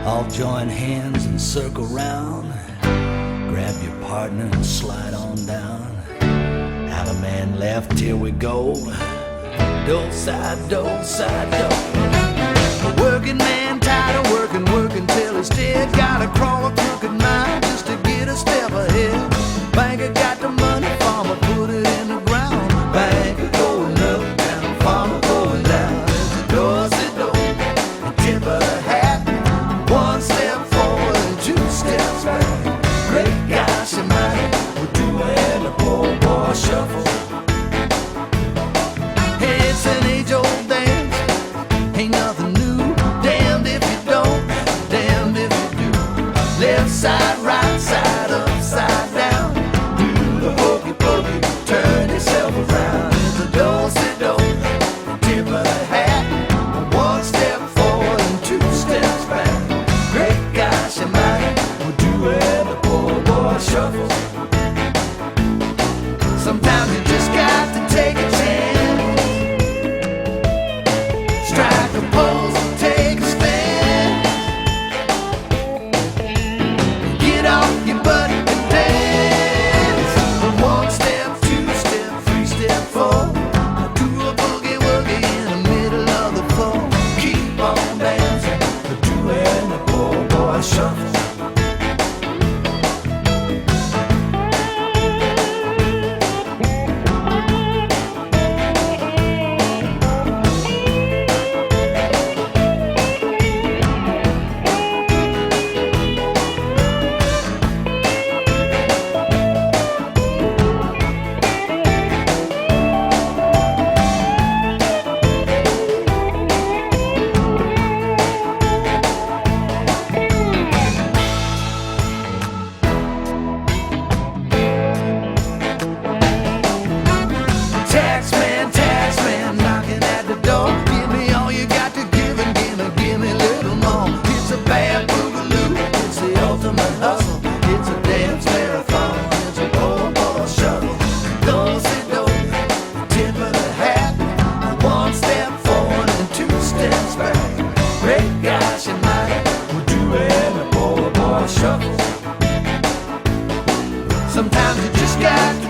All join hands and circle round. Grab your partner and slide on down. Out a man left, here we go. Do side, do side, do. A working man tired of working, working till he's dead. Gotta crawl a crooked mile just to get a step ahead. Banker got the money, farmer put it in the ground. Banker going up and farmer going down. There's a Dorsey door, a tip of the hat. One step forward and two steps back. Great gosh almighty, we're doing a poor boy shuffle. Hey, it's an age-old dance, ain't nothing new. Damned if you don't, damned if you do. Left side, right side, upside down. Do the hokey pokey, turn yourself around. It's a do-si-do, the tip of the hat. One step forward and two steps back. Great gosh almighty, we're doing the poor boy shuffle. Sometimes you just got to take a chance. Strike a pose and take a stand. Get off your butt and dance. From one step, two step, three step, four. Do a boogie woogie in the middle of the floor. Keep on dancing, doing the poor boy shuffle. Taxman, knocking at the door. Give me all you got to give and give me a little more. It's a bad boogaloo, it's the ultimate hustle. It's a dance marathon, it's a poor boy shuttle. Do-si-do, the tip of the hat. One step forward and two steps back. Great gosh almighty, we're doing a poor boy shuffle. Sometimes you just got to